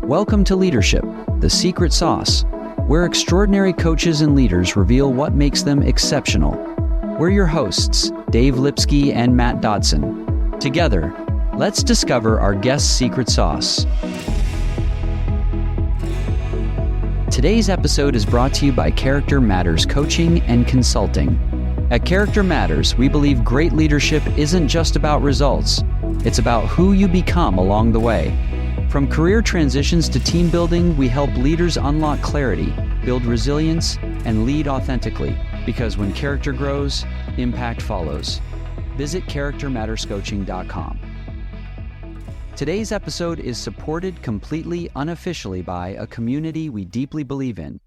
Welcome to Leadership, the secret sauce, where extraordinary coaches and leaders reveal what makes them exceptional. We're your hosts, Dave Lipsky and Matt Dodson. Together, let's discover our guest's secret sauce. Today's episode is brought to you by Character Matters Coaching and Consulting. At Character Matters, we believe great leadership isn't just about results. It's about who you become along the way. From career transitions to team building, we help leaders unlock clarity, build resilience, and lead authentically. Because when character grows, impact follows. Visit charactermatterscoaching.com. Today's episode is supported completely unofficially by a community we deeply believe in,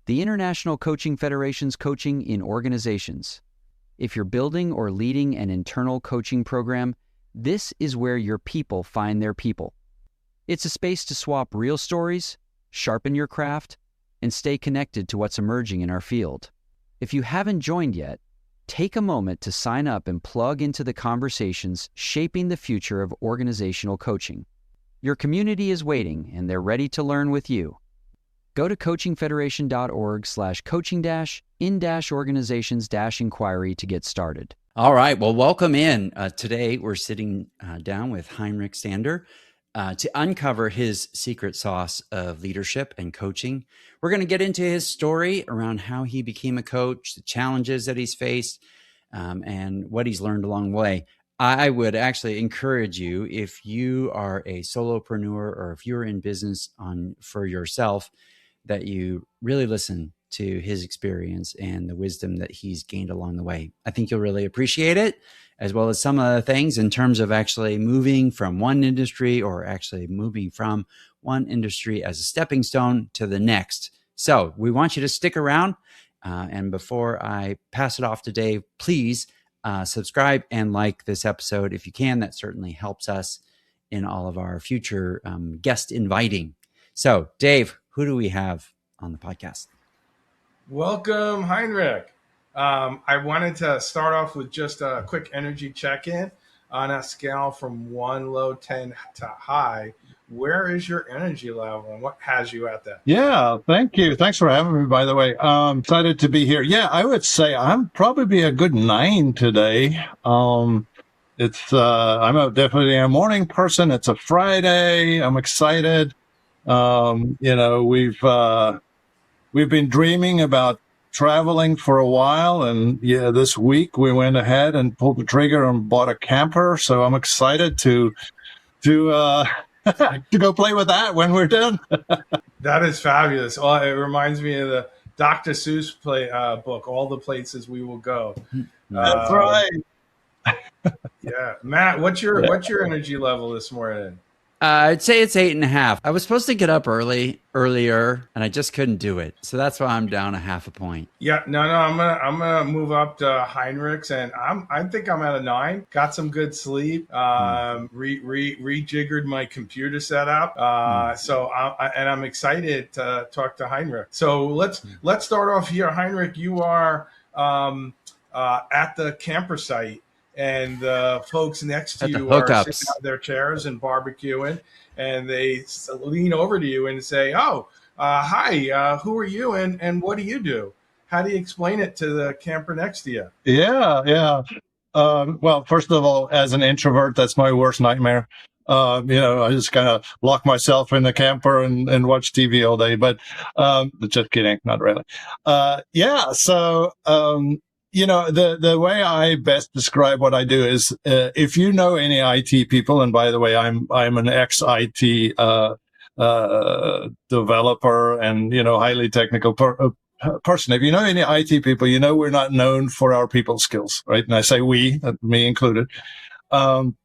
the International Coaching Federation's Coaching in Organizations. If you're building or leading an internal coaching program, this is where your people find their people. It's a space to swap real stories, sharpen your craft, and stay connected to what's emerging in our field. If you haven't joined yet, take a moment to sign up and plug into the conversations shaping the future of organizational coaching. Your community is waiting, and they're ready to learn with you. Go to coachingfederation.org/coaching-in-organizations-inquiry to get started. All right. Well, welcome in. Today, we're sitting down with Heinrich Sander to uncover his secret sauce of leadership and coaching. We're going to get into his story around how he became a coach, the challenges that he's faced, and what he's learned along the way. I would actually encourage you, if you are a solopreneur or if you're in business for yourself, that you really listen to his experience and the wisdom that he's gained along the way. I think you'll really appreciate it, as well as some of the things in terms of actually moving from one industry or actually moving from one industry as a stepping stone to the next. So we want you to stick around. And before I pass it off to Dave, please subscribe and like this episode if you can. That certainly helps us in all of our future guest inviting. So Dave, who do we have on the podcast? Welcome, Heinrich. I wanted to start off with just a quick energy check-in on a scale from 1 low, 10 to high. Where is your energy level and what has you at that? Yeah, thank you. Thanks for having me, by the way. Excited to be here. Yeah, I would say I'm probably a good 9 today. I'm definitely a morning person. It's a Friday. I'm excited. We've been dreaming about traveling for a while, and this week we went ahead and pulled the trigger and bought a camper. So I'm excited to go play with that when we're done. That is fabulous. Well, it reminds me of the Dr. Seuss book, All the Places We Will Go. That's right. Yeah, Matt, what's your energy level this morning? I'd say it's 8.5. I was supposed to get up earlier, and I just couldn't do it. So that's why I'm down 0.5 point. Yeah, no, I'm gonna move up to Heinrich's, and I think I'm at a 9. Got some good sleep. Rejiggered my computer setup. So I'm excited to talk to Heinrich. So let's start off here, Heinrich. You are at the camper site. And the folks next to you are sitting out their chairs and barbecuing, and they lean over to you and say, hi, who are you and what do you do? How do you explain it to the camper next to you? Yeah. Well, first of all, as an introvert, that's my worst nightmare. I just kind of lock myself in the camper and watch TV all day, but just kidding, not really. The way I best describe what I do is, if you know any IT people, and by the way, I'm an ex-IT developer and, highly technical person. If you know any IT people, we're not known for our people skills, right? And I say we, me included. And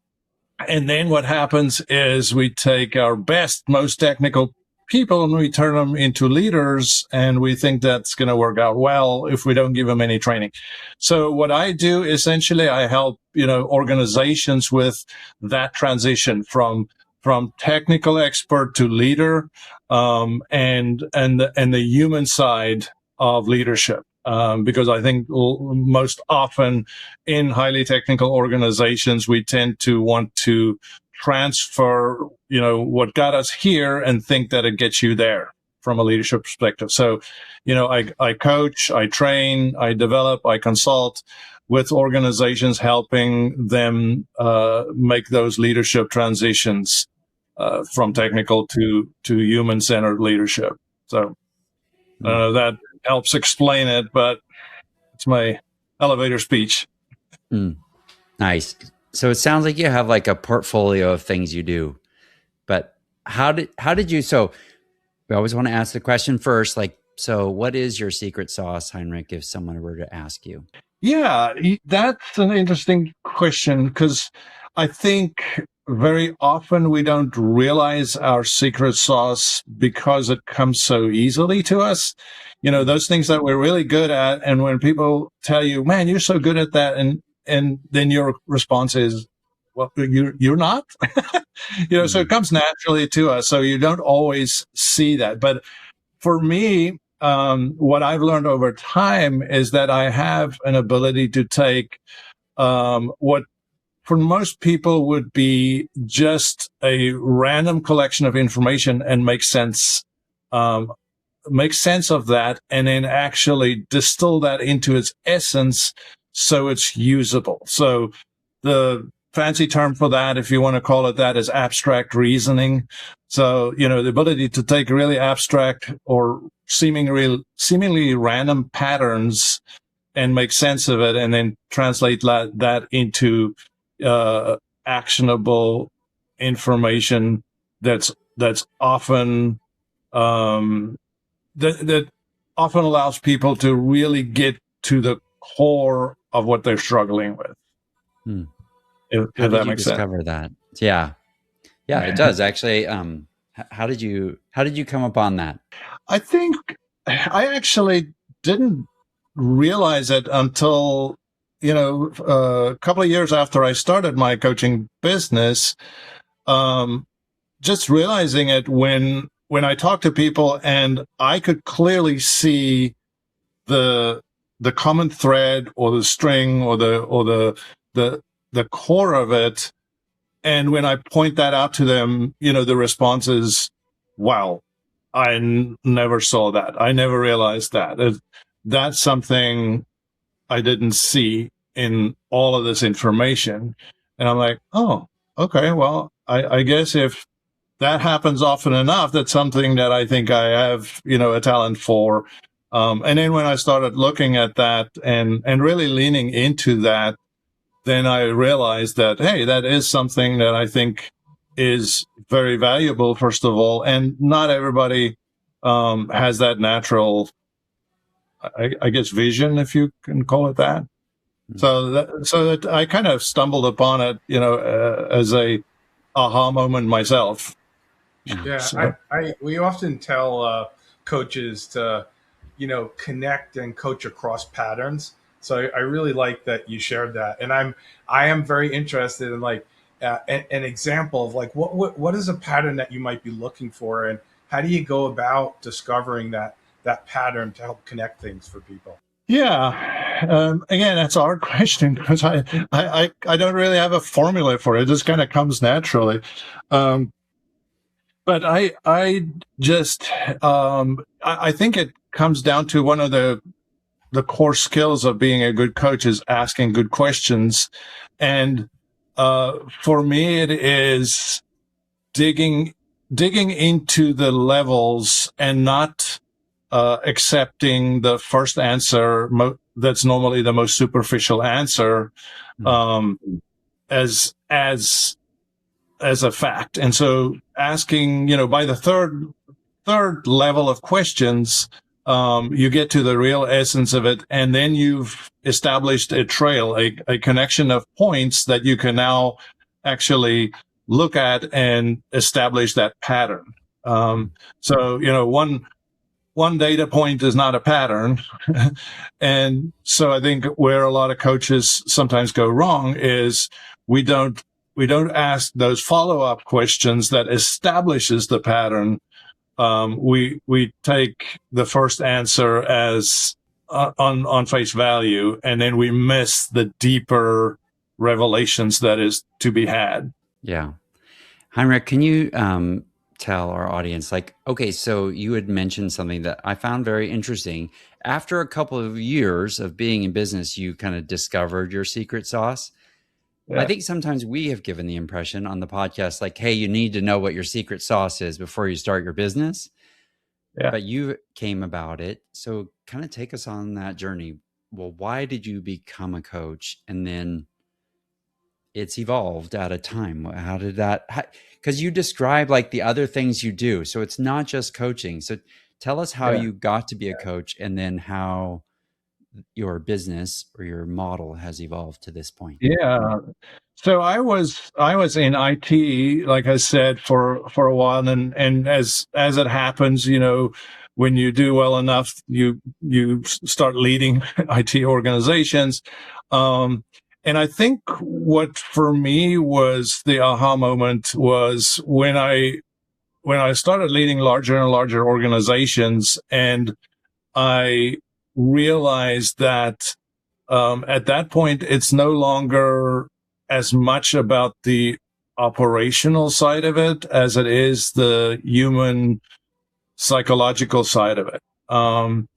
then what happens is we take our best, most technical people and we turn them into leaders, and we think that's going to work out well if we don't give them any training. So what I do, essentially, I help, organizations with that transition from technical expert to leader, and the human side of leadership. Because I think most often in highly technical organizations, we tend to want to transfer, what got us here and think that it gets you there from a leadership perspective. So, I coach, I train, I develop, I consult with organizations, helping them make those leadership transitions from technical to human-centered leadership. So that helps explain it, but it's my elevator speech. Nice. So it sounds like you have like a portfolio of things you do, but how did you, so we always want to ask the question first, like, so what is your secret sauce, Heinrich, if someone were to ask you? Yeah, that's an interesting question, because I think very often we don't realize our secret sauce because it comes so easily to us. Those things that we're really good at. And when people tell you, man, you're so good at that. And then your response is, well, you're not, so it comes naturally to us. So you don't always see that. But for me, what I've learned over time is that I have an ability to take what for most people would be just a random collection of information and make sense of that, and then actually distill that into its essence so it's usable. So the fancy term for that, if you want to call it that, is abstract reasoning. So, the ability to take really abstract or seemingly random patterns and make sense of it, and then translate that into actionable information that's often that often allows people to really get to the core of what they're struggling with. If that makes sense. Discover that? Yeah, it does actually. How did you come upon that? I think I actually didn't realize it until a couple of years after I started my coaching business. Just realizing it when I talk to people, and I could clearly see the common thread or the string or the core of it. And when I point that out to them, the response is, wow, I never saw that. I never realized that. That's something I didn't see in all of this information. And I'm like, oh, okay, well, I guess if that happens often enough, that's something that I think I have, a talent for. And then when I started looking at that and really leaning into that, then I realized that, hey, that is something that I think is very valuable, first of all. And not everybody has that natural, I guess, vision, if you can call it that. So that I kind of stumbled upon it, as a aha moment myself. Yeah, So. we often tell coaches to, connect and coach across patterns. So I really like that you shared that, and I am very interested in like an example of like what is a pattern that you might be looking for, and how do you go about discovering that pattern to help connect things for people? Yeah. Again, that's a hard question, because I don't really have a formula for it. It just kind of comes naturally. But I just I think it comes down to one of the core skills of being a good coach is asking good questions. And for me, it is digging into the levels and not accepting the first answer that's normally the most superficial answer as a fact. And so asking, by the third level of questions, you get to the real essence of it, and then you've established a trail, a connection of points that you can now actually look at and establish that pattern. So, one data point is not a pattern. And so I think where a lot of coaches sometimes go wrong is we don't ask those follow-up questions that establishes the pattern. We take the first answer as on face value, and then we miss the deeper revelations that is to be had. Yeah. Heinrich, can you tell our audience, like, okay, so you had mentioned something that I found very interesting. After a couple of years of being in business, you kind of discovered your secret sauce. I Yeah. think sometimes we have given the impression on the podcast, like, hey, you need to know what your secret sauce is before you start your business. Yeah. But you came about it. So kind of take us on that journey. Well, why did you become a coach? And then it's evolved at a time. How did that, because you describe like the other things you do. So it's not just coaching. So tell us how Yeah. you got to be a coach and then how your business or your model has evolved to this point. Yeah. So I was in IT, like I said, for a while, and as it happens, when you do well enough, you start leading IT organizations. And I think what for me was the aha moment was when I started leading larger and larger organizations, and I realized that at that point, it's no longer as much about the operational side of it as it is the human psychological side of it. One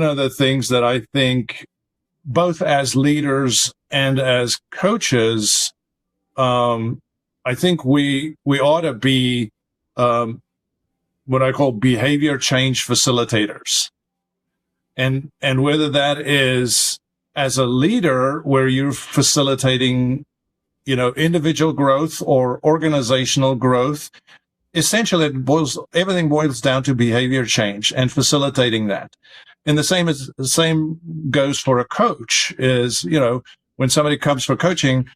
of the things that I think both as leaders and as coaches, I think we ought to be what I call behavior change facilitators. And whether that is as a leader where you're facilitating, individual growth or organizational growth, essentially everything boils down to behavior change and facilitating that. And the same goes for a coach is, when somebody comes for coaching,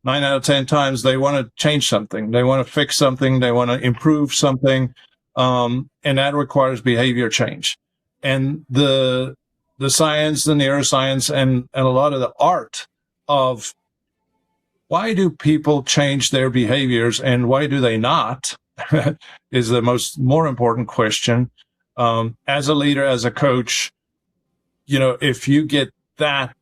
9 out of 10 times they want to change something. They want to fix something. They want to improve something. And that requires behavior change. And the science, the neuroscience, and a lot of the art of why do people change their behaviors and why do they not is the more important question. As a leader, as a coach, if you get that,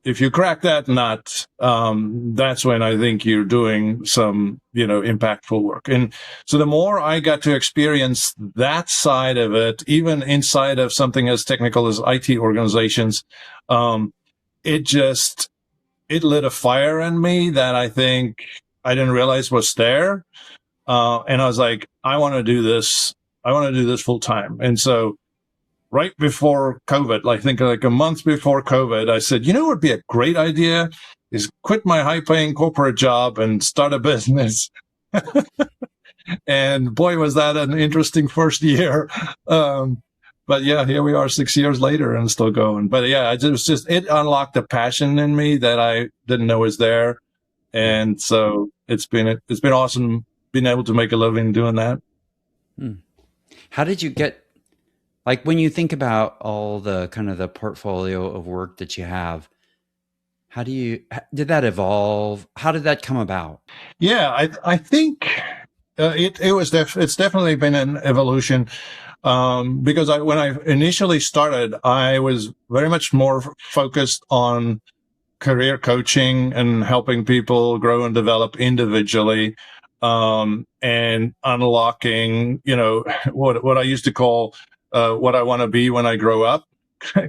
if you crack that nut, that's when I think you're doing some, impactful work. And so the more I got to experience that side of it, even inside of something as technical as IT organizations, it lit a fire in me that I think I didn't realize was there. And I was like, I want to do this. I want to do this full time. And so right before COVID, I think like a month before COVID, I said, what would be a great idea is quit my high paying corporate job and start a business. And boy, was that an interesting first year. But yeah, here we are 6 years later and still going. But yeah, it unlocked a passion in me that I didn't know was there. And so it's been awesome being able to make a living doing that. How did you get, like, when you think about all the kind of the portfolio of work that you have, did that evolve? How did that come about? Yeah, I think it's definitely been an evolution. Because when I initially started, I was very much more focused on career coaching and helping people grow and develop individually, and unlocking, what I used to call what I want to be when I grow up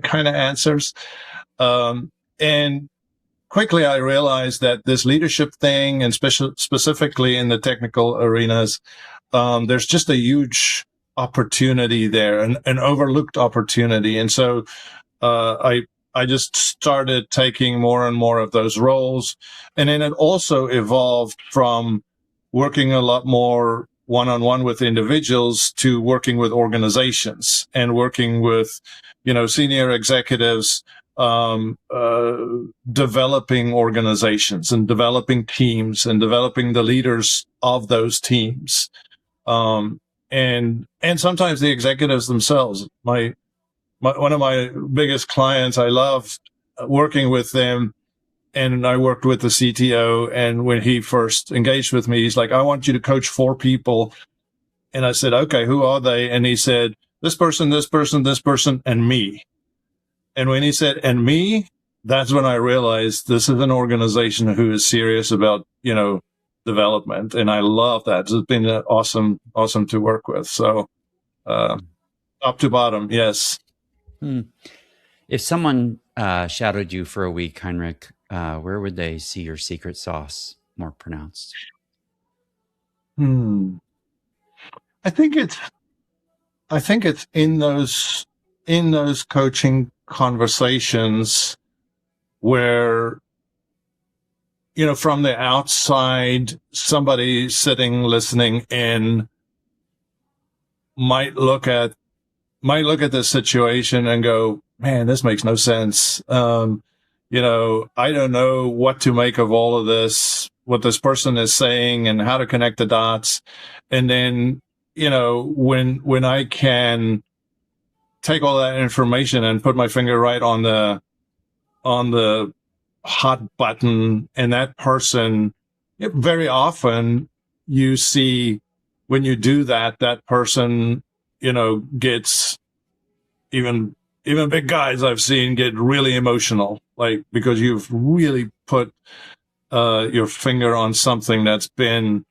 kind of answers. And quickly I realized that this leadership thing, and specifically in the technical arenas, there's just a huge opportunity there, an overlooked opportunity. And so I just started taking more and more of those roles. And then it also evolved from working a lot more one-on-one with individuals to working with organizations and working with, senior executives, developing organizations and developing teams and developing the leaders of those teams. And sometimes the executives themselves. One of my biggest clients, I love working with them. And I worked with the CTO. And when he first engaged with me, he's like, I want you to coach 4 people. And I said, okay, who are they? And he said, this person, this person, this person, and me. And when he said, and me, that's when I realized this is an organization who is serious about, development. And I love that. It's been awesome to work with. So, top to bottom, yes. If someone shadowed you for a week, Heinrich, where would they see your secret sauce more pronounced? I think it's in those coaching conversations where, from the outside, somebody sitting listening in might look at the situation and go, man, this makes no sense. I don't know what to make of all of this, what this person is saying and how to connect the dots. And then, when I can take all that information and put my finger right on the hot button, and that person, very often you see when you do that person, gets even big guys I've seen get really emotional, like, because you've really put your finger on something that's been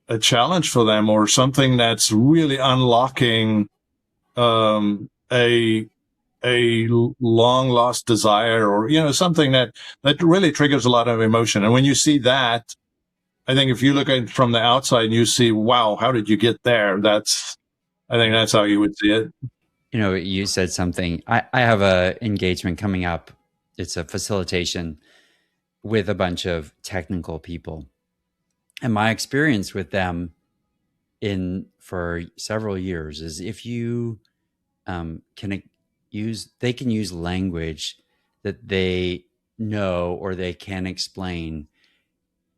a challenge for them, or something that's really unlocking a long lost desire, or something that really triggers a lot of emotion. And when you see that, I think if you look at it from the outside and you see, wow, how did you get there? I think that's how you would see it. You said something. I have a engagement coming up. It's a facilitation with a bunch of technical people. And my experience with them for several years is if you can use language that they know or they can explain,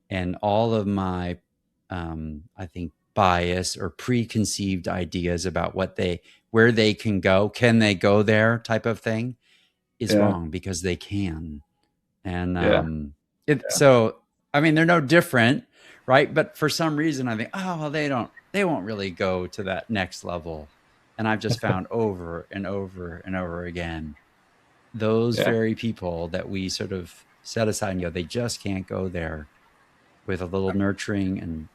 and all of my I think bias or preconceived ideas about where they can they go there type of thing is wrong, because they can. And so I mean, they're no different, right? But for some reason I think, oh well, they won't really go to that next level. And I've just found over and over and over again, those very people that we sort of set aside and go, they just can't go there, with a little nurturing and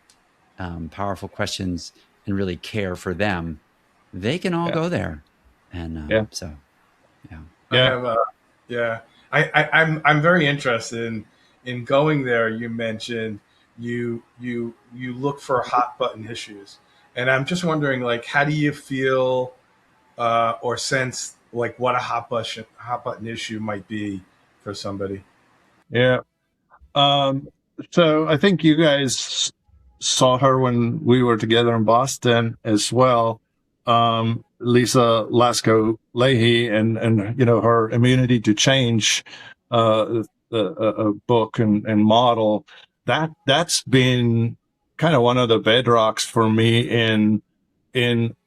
powerful questions and really care for them, they can all go there. And so, I'm very interested in going there. You mentioned you look for hot button issues, and I'm just wondering, like, how do you feel or sense like what a hot button issue might be for somebody? Yeah. So I think you guys saw her when we were together in Boston as well. Lisa Lasko Leahy and her immunity to change, a book and model that's been kind of one of the bedrocks for me in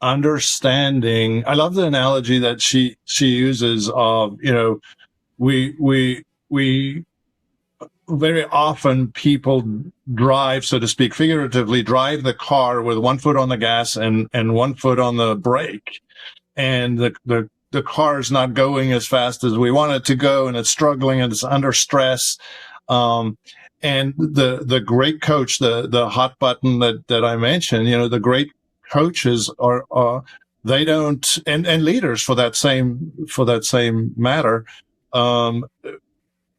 understanding. I love the analogy that she uses of, we very often people drive, so to speak, figuratively drive the car with one foot on the gas and one foot on the brake. And the car is not going as fast as we want it to go, and it's struggling and it's under stress. And the great coach, the hot button that I mentioned, the great coaches are they don't, and leaders for that same matter,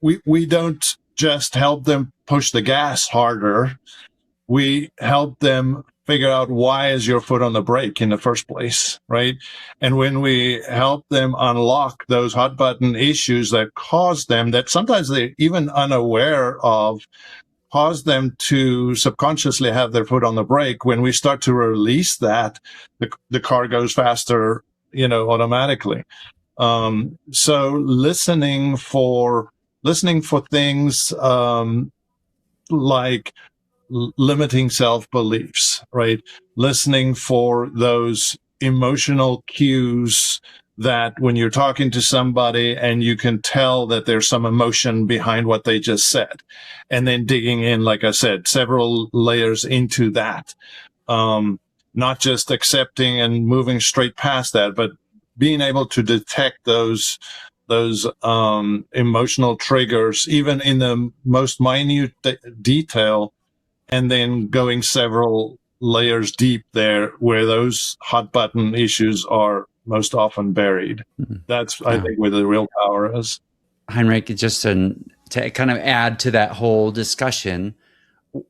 we don't just help them push the gas harder. We help them figure out, why is your foot on the brake in the first place, right? And when we help them unlock those hot button issues that cause them, that sometimes they're even unaware of, cause them to subconsciously have their foot on the brake, when we start to release that, the car goes faster, automatically. So listening for things like limiting self-beliefs, right? Listening for those emotional cues that when you're talking to somebody and you can tell that there's some emotion behind what they just said, and then digging in, like I said, several layers into that, not just accepting and moving straight past that, but being able to detect those emotional triggers, even in the most minute detail, and then going several layers deep there where those hot button issues are most often buried. That's, I think, where the real power is. Heinrich, just to kind of add to that whole discussion,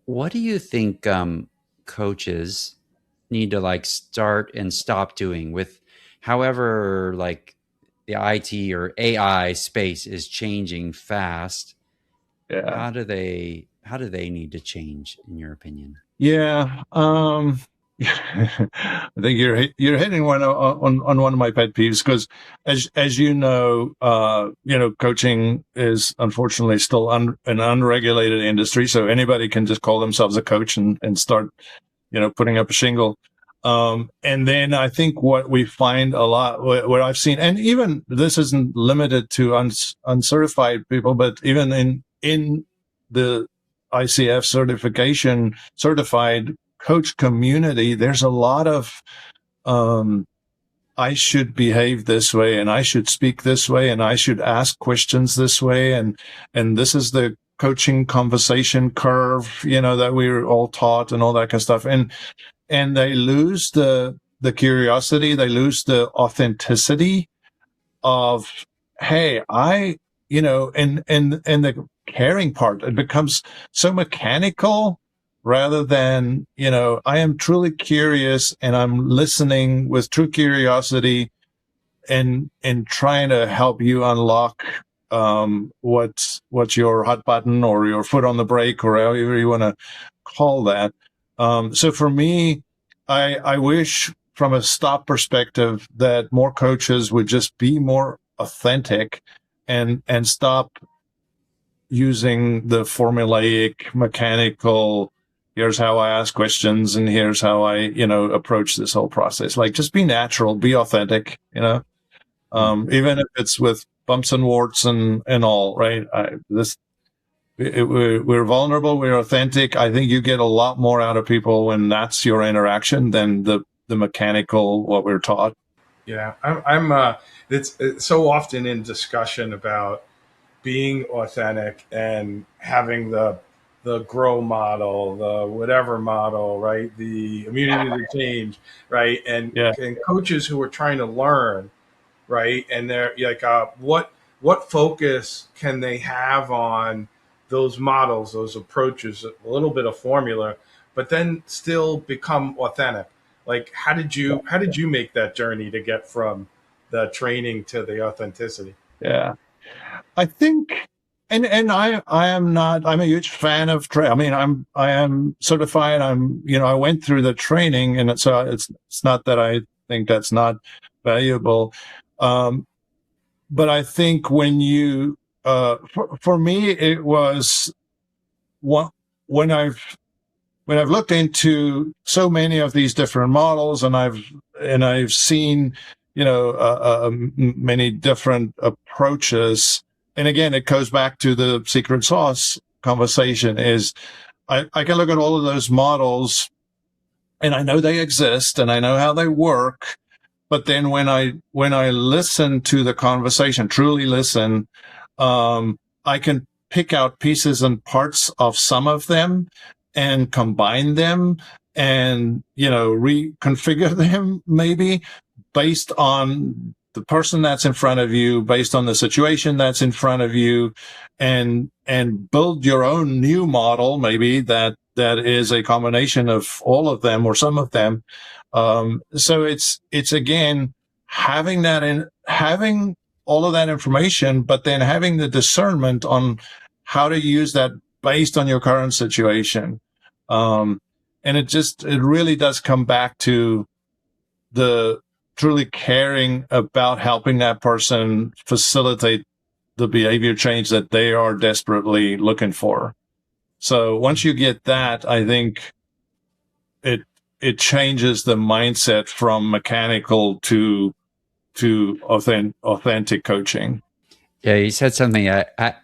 what do you think coaches need to like start and stop doing with however like the IT or AI space is changing fast? Yeah. How do they need to change in your opinion? Yeah. I think you're hitting one on one of my pet peeves, because as you know, coaching is unfortunately still an unregulated industry, so anybody can just call themselves a coach and start putting up a shingle. And then I think what we find a lot, what I've seen, and even this isn't limited to uncertified people, but even in the ICF certified coach community, there's a lot of I should behave this way, and I should speak this way, and I should ask questions this way, and this is the coaching conversation curve, that we're all taught, and all that kind of stuff, and they lose the curiosity, they lose the authenticity of, hey, and the caring part. It becomes so mechanical rather than, I am truly curious and I'm listening with true curiosity and trying to help you unlock what's your hot button or your foot on the brake or however you want to call that. So for me, I wish from a stop perspective that more coaches would just be more authentic and stop using the formulaic, mechanical, here's how I ask questions and here's how I, approach this whole process. Like, just be natural, be authentic, even if it's with bumps and warts and all, right? We're vulnerable, we're authentic. I think you get a lot more out of people when that's your interaction than the mechanical, what we're taught. Yeah, it's so often in discussion about being authentic and having the grow model, the whatever model, right? The immunity to change, right? And coaches who are trying to learn, right? And they're like, what focus can they have on those models, those approaches, a little bit of formula, but then still become authentic? Like, how did you make that journey to get from the training to the authenticity? Yeah, I think, and I am not. I'm a huge fan of training. I mean, I am certified. I went through the training, and so it's not that I think that's not valuable. But I think when you, for me, it was when I've looked into so many of these different models, and I've seen, many different approaches. And again, it goes back to the secret sauce conversation. Is I can look at all of those models, and I know they exist, and I know how they work. But then when I listen to the conversation, truly listen, I can pick out pieces and parts of some of them and combine them and, reconfigure them maybe based on the person that's in front of you, based on the situation that's in front of you, and build your own new model, maybe that is a combination of all of them or some of them. So it's again, having all of that information, but then having the discernment on how to use that based on your current situation. And it really does come back to the truly caring about helping that person facilitate the behavior change that they are desperately looking for. So once you get that, I think it changes the mindset from mechanical to authentic coaching. Yeah, you said something. I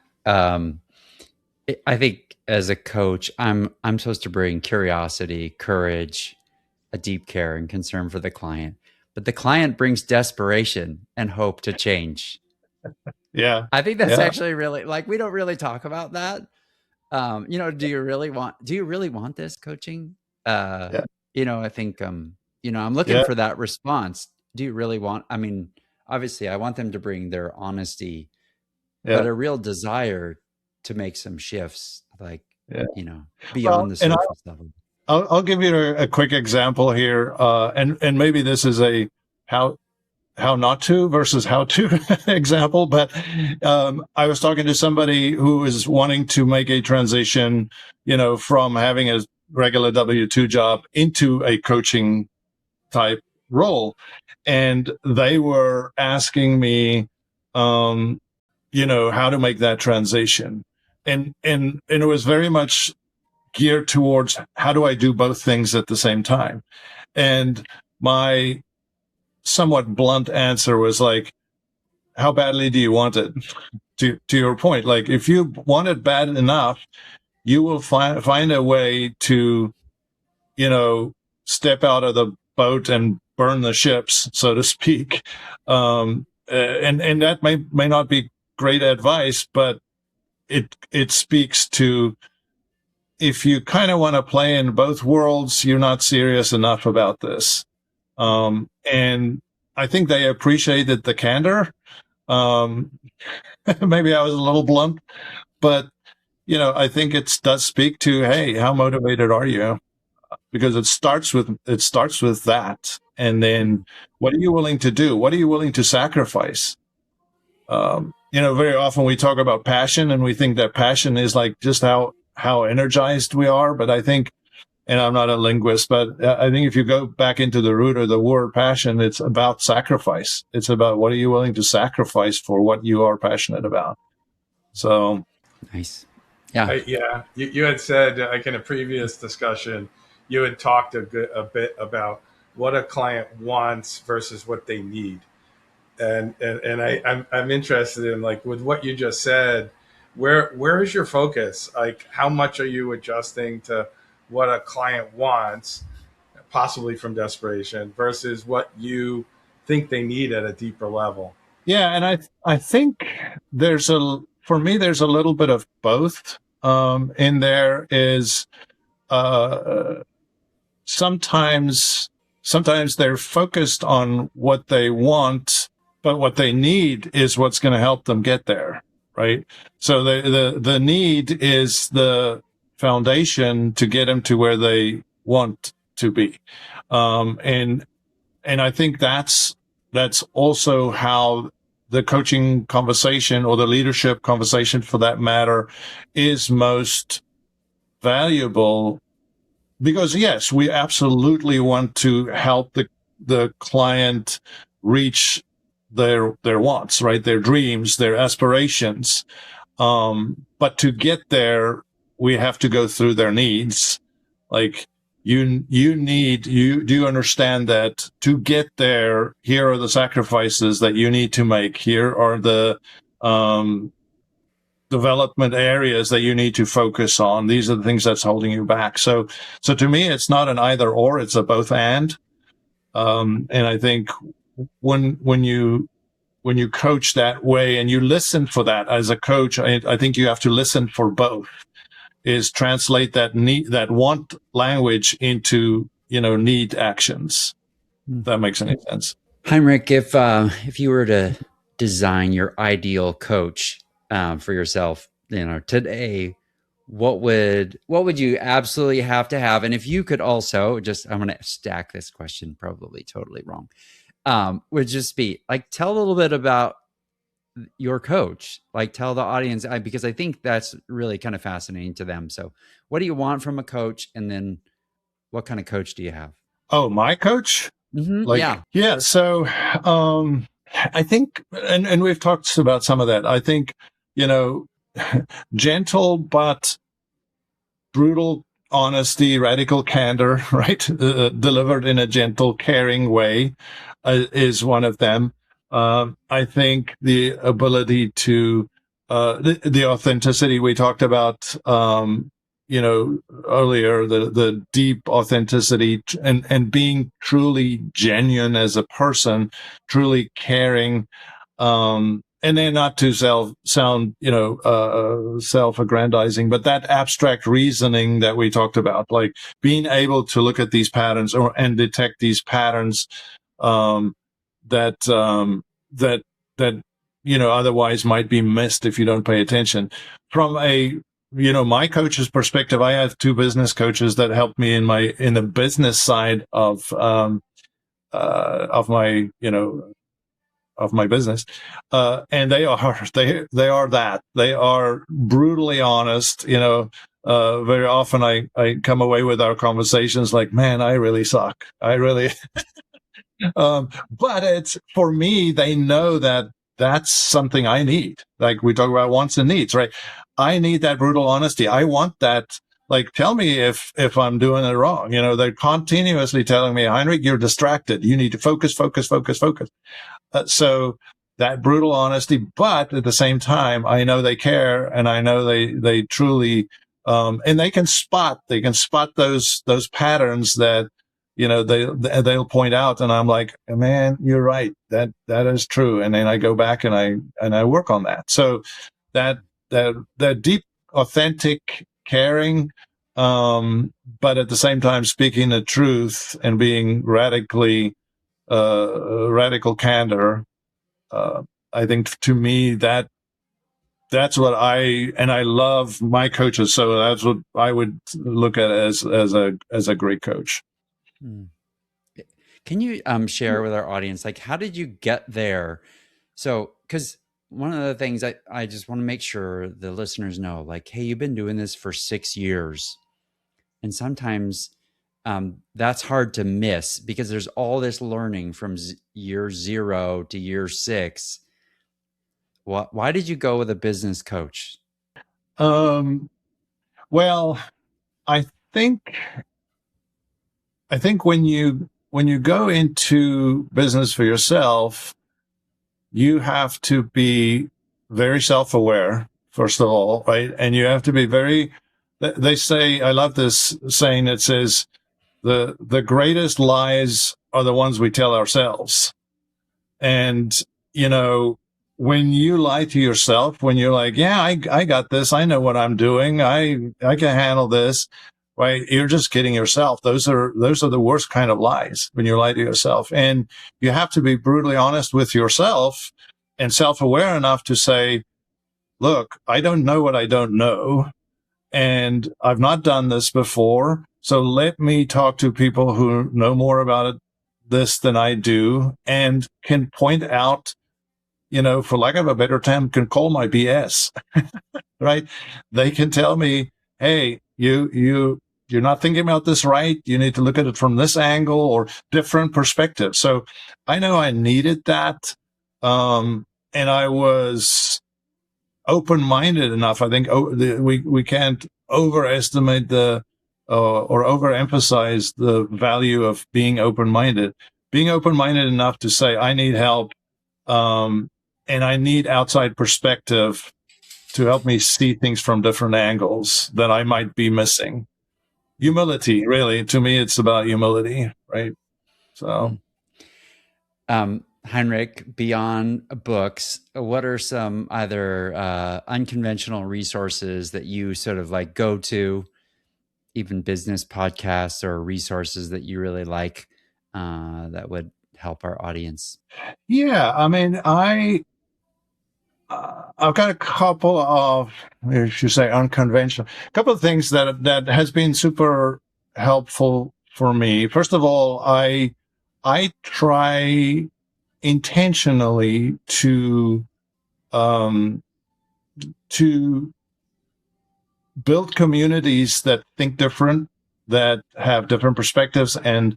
think as a coach, I'm supposed to bring curiosity, courage, a deep care and concern for the client, but the client brings desperation and hope to change. Yeah, I think that's actually really, like, we don't really talk about that. Do you really want this coaching? Yeah. I think, I'm looking Yeah. for that response. Do you really want, obviously I want them to bring their honesty, but Yeah. a real desire to make some shifts, like, Yeah. Well, beyond the and surface level. I'll give you a quick example here, and maybe this is a how not to versus how to example. But I was talking to somebody who is wanting to make a transition, from having a regular W-2 job into a coaching type role, and they were asking me, how to make that transition, and it was very much geared towards how do I do both things at the same time? And my somewhat blunt answer was like, how badly do you want it? To your point, like if you want it bad enough, you will find a way to, step out of the boat and burn the ships, so to speak. And that may not be great advice, but it speaks to, if you kind of want to play in both worlds, you're not serious enough about this. And I think they appreciated the candor. Maybe I was a little blunt, but I think it does speak to, hey, how motivated are you? Because it starts with that, and then what are you willing to do? What are you willing to sacrifice? Very often we talk about passion, and we think that passion is like just how energized we are. But I think, and I'm not a linguist, but I think if you go back into the root of the word passion, it's about sacrifice. It's about what are you willing to sacrifice for what you are passionate about. So nice. Yeah. Yeah. You had said, like in a previous discussion, you had talked a bit about what a client wants versus what they need. And I'm interested in, like, with what you just said, where is your focus? Like, how much are you adjusting to what a client wants, possibly from desperation, versus what you think they need at a deeper level? Yeah, and I think for me there's a little bit of both. In there is sometimes they're focused on what they want, but what they need is what's going to help them get there, right? So the need is the foundation to get them to where they want to be, and I think that's also how the coaching conversation, or the leadership conversation for that matter, is most valuable. Because yes, we absolutely want to help the client reach their wants, right? Their dreams, their aspirations. But to get there, we have to go through their needs. Like, do you understand that to get there, here are the sacrifices that you need to make. Here are the development areas that you need to focus on. These are the things that's holding you back. So to me, it's not an either or, it's a both and. And I think when you coach that way and you listen for that as a coach, I think you have to listen for both. Is translate that want language into need actions. If that makes any sense. Heinrich, if you were to design your ideal coach for yourself, today, what would you absolutely have to have? And if you could also I'm going to stack this question, probably totally wrong, would just be like, tell a little bit about your coach, like tell the audience, because I think that's really kind of fascinating to them. So what do you want from a coach? And then what kind of coach do you have? Oh, my coach? Mm-hmm. Yeah. So, I think, and we've talked about some of that. I think, gentle but brutal honesty, radical candor, right? Delivered in a gentle, caring way, is one of them. I think the ability to, the authenticity we talked about, earlier, the deep authenticity and being truly genuine as a person, truly caring, and then not to sound, self-aggrandizing, but that abstract reasoning that we talked about, like being able to look at these patterns and detect these patterns, that otherwise might be missed if you don't pay attention. From my coach's perspective, I have two business coaches that help me in the business side of my business, and they are brutally honest. Very often I come away with our conversations like, man, I really suck. I really. But it's, for me, they know that that's something I need. Like we talk about wants and needs, right? I need that brutal honesty. I want that. Like, tell me if I'm doing it wrong. They're continuously telling me, Heinrich, you're distracted. You need to focus. So that brutal honesty, but at the same time, I know they care, and I know they truly, and they can spot those patterns that, they'll point out, and I'm like, man, you're right. That is true. And then I go back and I work on that. So that deep, authentic caring, but at the same time speaking the truth and being radical candor. I think, to me, that's what I love my coaches. So that's what I would look at as a great coach. Can you share with our audience, like, how did you get there? So, because one of the things I just want to make sure the listeners know, like, hey, you've been doing this for 6 years. And sometimes that's hard to miss because there's all this learning from year 0 to year 6. Why did you go with a business coach? Well, I think when you go into business for yourself, you have to be very self-aware, first of all, right? And you have to be they say, I love this saying that says, the greatest lies are the ones we tell ourselves. And, when you lie to yourself, when you're like, yeah, I got this, I know what I'm doing, I can handle this, right? You're just kidding yourself. Those are the worst kind of lies, when you lie to yourself. And you have to be brutally honest with yourself and self-aware enough to say, look, I don't know what I don't know, and I've not done this before. So let me talk to people who know more about this than I do, and can point out, for lack of a better term, can call my BS, right? They can tell me, hey, you're not thinking about this right. You need to look at it from this angle or different perspective. So I know I needed that. And I was open-minded enough. I think we can't overestimate or overemphasize the value of being open-minded. Being open-minded enough to say, I need help, and I need outside perspective to help me see things from different angles that I might be missing. Humility, really. To me, it's about humility, right? So, Heinrich, beyond books, what are some either unconventional resources that you sort of like go to, even business podcasts or resources that you really like that would help our audience? Yeah, I mean, I've got a couple of, if you say unconventional, a couple of things that has been super helpful for me. First of all, I try intentionally to build communities that think different, that have different perspectives and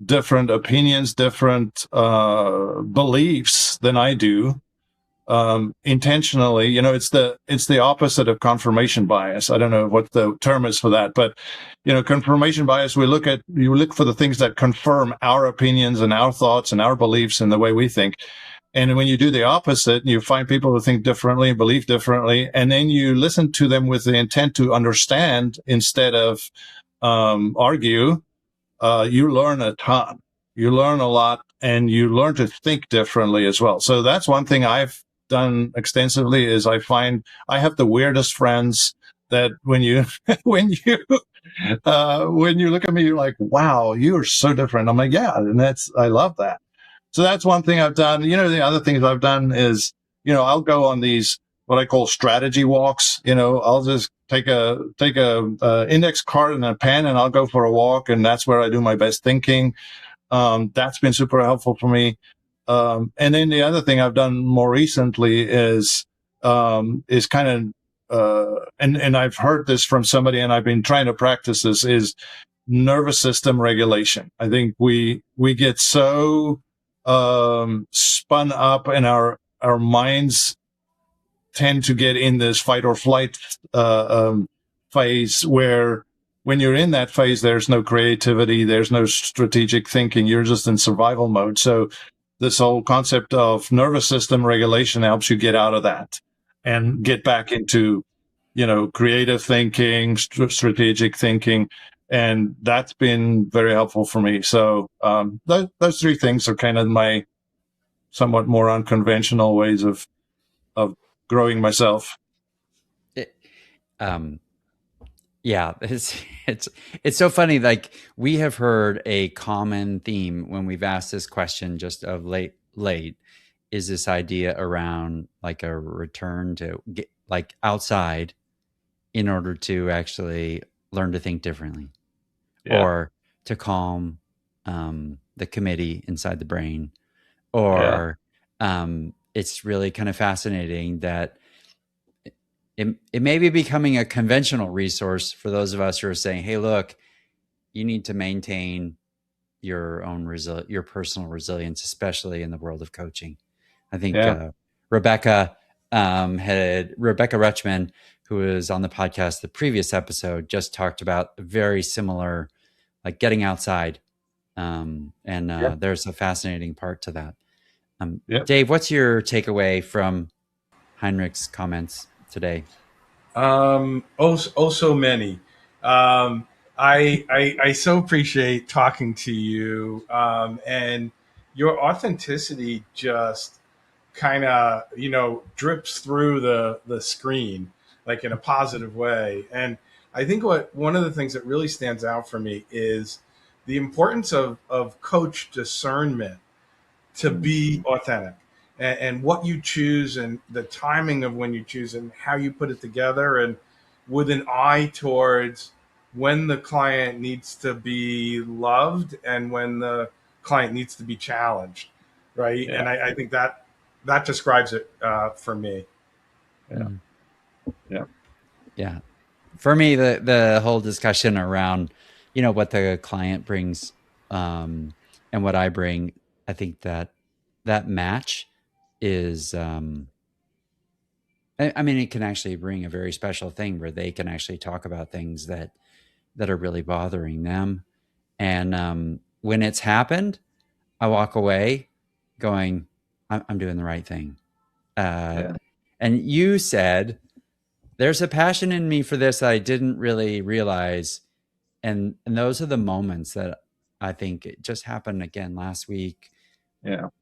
different opinions, different beliefs than I do. Intentionally, it's the opposite of confirmation bias. I don't know what the term is for that, but confirmation bias, you look for the things that confirm our opinions and our thoughts and our beliefs and the way we think. And when you do the opposite, you find people who think differently and believe differently, and then you listen to them with the intent to understand instead of argue. You learn a ton. You learn a lot, and you learn to think differently as well. So that's one thing I've done extensively is I find I have the weirdest friends that when you when you look at me, you're like, wow, you are so different. I'm like, yeah, and I love that. So that's one thing I've done. The other things I've done is, I'll go on these what I call strategy walks. I'll just take a index card and a pen, and I'll go for a walk, and that's where I do my best thinking. That's been super helpful for me. And then the other thing I've done more recently is kind of, and I've heard this from somebody, and I've been trying to practice this, is nervous system regulation. I think we get so spun up, and our minds tend to get in this fight or flight phase, where when you're in that phase, there's no creativity, there's no strategic thinking, you're just in survival mode. So this whole concept of nervous system regulation helps you get out of that and get back into, creative thinking, strategic thinking. And that's been very helpful for me. So those three things are kind of my somewhat more unconventional ways of growing myself. Yeah, it's so funny. Like, we have heard a common theme when we've asked this question just of late is this idea around like a return to get like outside in order to actually learn to think differently, or to calm the committee inside the brain, or it's really kind of fascinating that it may be becoming a conventional resource for those of us who are saying, hey, look, you need to maintain your own your personal resilience, especially in the world of coaching. I think Rebecca Rutschman, who was on the podcast, the previous episode, just talked about a very similar, like getting outside. There's a fascinating part to that. Dave, what's your takeaway from Heinrich's comments today? So many. I so appreciate talking to you, and your authenticity just kind of drips through the screen, like in a positive way. And I think one of the things that really stands out for me is the importance of coach discernment to be authentic, and what you choose, and the timing of when you choose, and how you put it together, and with an eye towards when the client needs to be loved and when the client needs to be challenged, right? And I think that describes it for me. Yeah. For me, the whole discussion around, what the client brings and what I bring, I think that match is, it can actually bring a very special thing where they can actually talk about things that are really bothering them. And when it's happened, I walk away going, I'm doing the right thing. And you said, there's a passion in me for this that I didn't really realize. And those are the moments that I think it just happened again last week.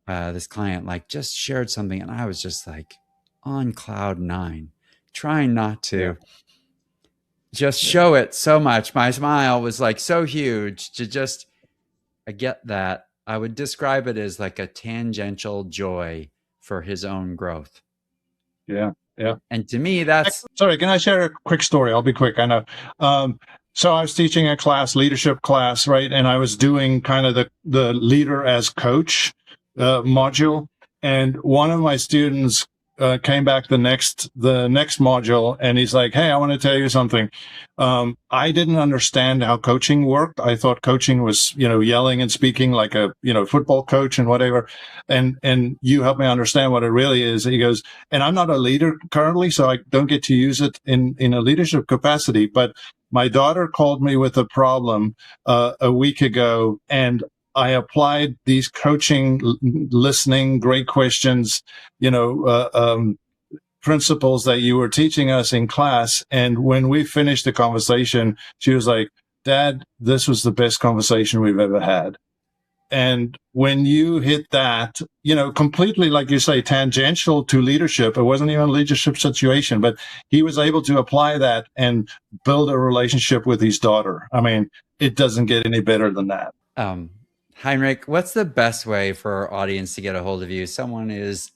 This client just shared something, and I was just like on cloud 9, trying not to just show it so much. My smile was like so huge to just, I get that. I would describe it as like a tangential joy for his own growth. Yeah. And to me, that's... Sorry, can I share a quick story? I'll be quick, I know. So I was teaching a class, leadership class, right? And I was doing kind of the leader as coach module. And one of my students came back the next module, and he's like, hey, I want to tell you something. I didn't understand how coaching worked. I thought coaching was, yelling and speaking like a, football coach and whatever. And you helped me understand what it really is. And he goes, and I'm not a leader currently, so I don't get to use it in a leadership capacity. But my daughter called me with a problem a week ago, and I applied these coaching, listening, great questions, principles that you were teaching us in class. And when we finished the conversation, she was like, Dad, this was the best conversation we've ever had. And when you hit that, completely, like you say, tangential to leadership, it wasn't even a leadership situation, but he was able to apply that and build a relationship with his daughter. I mean, it doesn't get any better than that. Heinrich, what's the best way for our audience to get a hold of you? Someone is,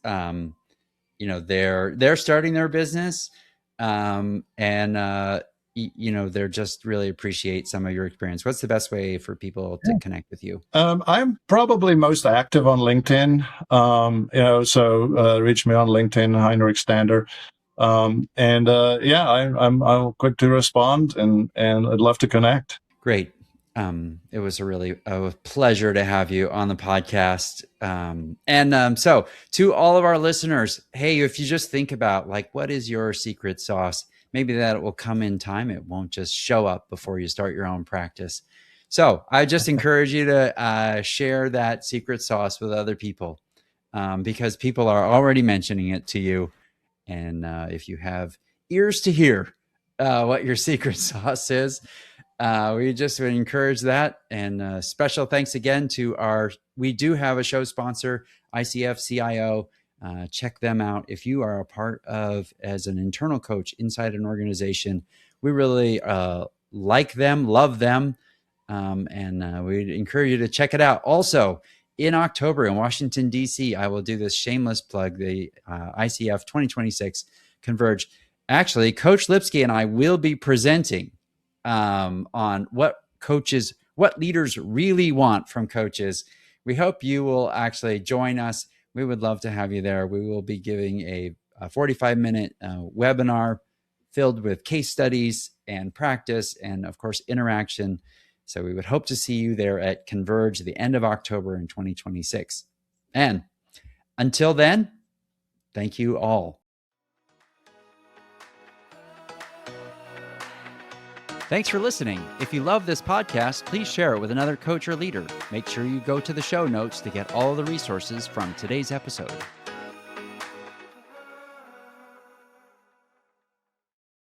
they're starting their business, they're just really appreciate some of your experience. What's the best way for people to connect with you? I'm probably most active on LinkedIn. So reach me on LinkedIn, Heinrich Sander. I'm quick to respond and I'd love to connect. Great. It was a pleasure to have you on the podcast. So to all of our listeners, hey, if you just think about what is your secret sauce, maybe that will come in time. It won't just show up before you start your own practice. So I just encourage you to share that secret sauce with other people because people are already mentioning it to you. And if you have ears to hear what your secret sauce is, we just would encourage that. And special thanks again to we do have a show sponsor, ICF CIO. Check them out. If you are a part of, as an internal coach inside an organization, we really like them, love them. And we'd encourage you to check it out. Also, in October in Washington, D.C., I will do this shameless plug, the ICF 2026 Converge. Actually, Coach Lipsky and I will be presenting on what leaders really want from coaches. We hope you will actually join us. We would love to have you there. We will be giving a 45-minute webinar filled with case studies and practice and, of course, interaction. So we would hope to see you there at Converge at the end of October in 2026. And until then, thank you all. Thanks for listening. If you love this podcast, please share it with another coach or leader. Make sure you go to the show notes to get all the resources from today's episode.